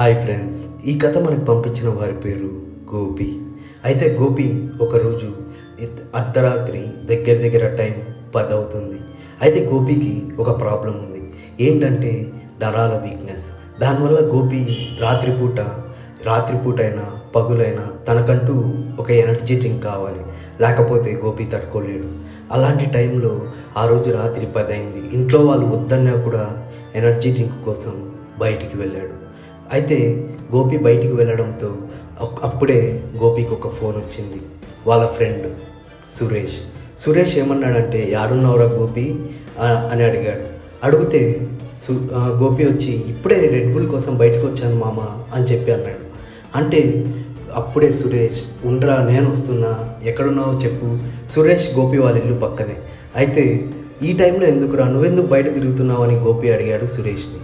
Hi friends, ఈ కథ మనకు పంపించిన వారి పేరు గోపి. అయితే గోపి ఒకరోజు అర్ధరాత్రి దగ్గర టైం 10 అవుతుంది. అయితే గోపికి ఒక ప్రాబ్లం ఉంది. ఏంటంటే నరాల వీక్నెస్. దానివల్ల గోపి రాత్రిపూట అయినా పగులైనా తనకంటూ ఒక ఎనర్జీ డ్రింక్ కావాలి, లేకపోతే గోపి తట్టుకోలేడు. అలాంటి టైంలో ఆ రోజు రాత్రి 10 అయింది. ఇంట్లో వాళ్ళు వద్దన్నా కూడా ఎనర్జీ డ్రింక్ కోసం బయటికి వెళ్ళాడు. అయితే గోపి బయటికి వెళ్ళడంతో అప్పుడే గోపికి ఒక ఫోన్ వచ్చింది. వాళ్ళ ఫ్రెండ్ సురేష్ ఏమన్నాడంటే, యాడున్నవరా గోపి అని అడిగాడు. అడిగితే గోపి వచ్చి, ఇప్పుడే రెడ్ బుల్ కోసం బయటకు వచ్చాను మామ అని చెప్పి అన్నాడు. అంటే అప్పుడే సురేష్, ఉండరా నేను వస్తున్నా, ఎక్కడున్నావో చెప్పు. సురేష్ గోపి వాళ్ళ ఇల్లు పక్కనే. అయితే ఈ టైంలో ఎందుకురా, నువ్వెందుకు బయట తిరుగుతున్నావు అని గోపి అడిగాడు సురేష్ని.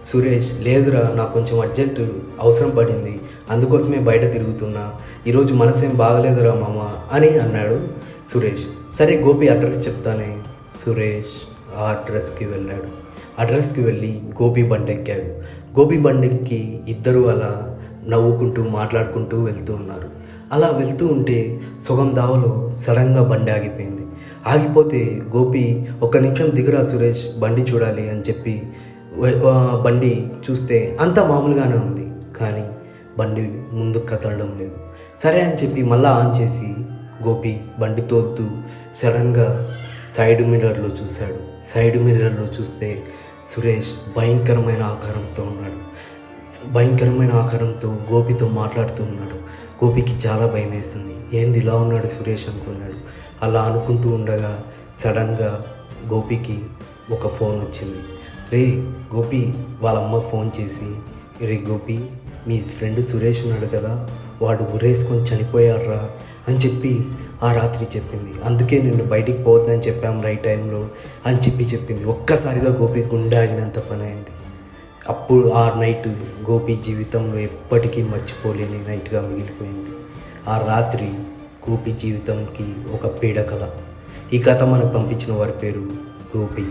సురేష్, లేదురా, నాకు కొంచెం అర్జెంటు అవసరం పడింది, అందుకోసమే బయట తిరుగుతున్నా, ఈరోజు మనసేం బాగలేదురా మామ అని అన్నాడు సురేష్. సరే గోపి అడ్రస్ చెప్తానే. సురేష్ ఆ అడ్రస్కి వెళ్ళాడు. అడ్రస్కి వెళ్ళి గోపి బండి ఎక్కాడు. గోపి బండికి ఇద్దరు అలా నవ్వుకుంటూ మాట్లాడుకుంటూ వెళ్తూ ఉన్నారు. అలా వెళ్తూ ఉంటే సగం దావలో సడన్గా బండి ఆగిపోయింది. ఆగిపోతే గోపి, ఒక్క నిమిషం దిగురా సురేష్, బండి చూడాలి అని చెప్పి బండి చూస్తే అంతా మామూలుగానే ఉంది, కానీ బండి ముందుకు కదలడం లేదు. సరే అని చెప్పి మళ్ళీ ఆన్ చేసి గోపి బండి తోలుతూ సడన్గా సైడ్ మిర్రర్లో చూశాడు. సైడ్ మిర్రర్లో చూస్తే సురేష్ భయంకరమైన ఆకారంతో ఉన్నాడు. భయంకరమైన ఆకారంతో గోపితో మాట్లాడుతూ ఉన్నాడు. గోపికి చాలా భయం వేసింది. ఏంది ఇలా ఉన్నాడు సురేష్ అనుకున్నాడు. అలా అనుకుంటూ ఉండగా సడన్గా గోపికి ఒక ఫోన్ వచ్చింది. రే గోపి, వాళ్ళమ్మ ఫోన్ చేసి, రే గోపి, మీ ఫ్రెండ్ సురేష్ ఉన్నాడు కదా, వాడు ఉరేసుకొని చనిపోయాడురా అని చెప్పి ఆ రాత్రి చెప్పింది. అందుకే నిన్ను బయటికి పోవద్దని చెప్పాం రైట్ టైంలో అని చెప్పింది. ఒక్కసారిగా గోపి గుండె ఆగినంత పని అయింది. అప్పుడు ఆ నైట్ గోపి జీవితంలో ఎప్పటికీ మర్చిపోలేని నైట్గా మిగిలిపోయింది. ఆ రాత్రి గోపి జీవితంకి ఒక పీడకల. ఈ కథ మనకు పంపించిన వారి పేరు గోపి.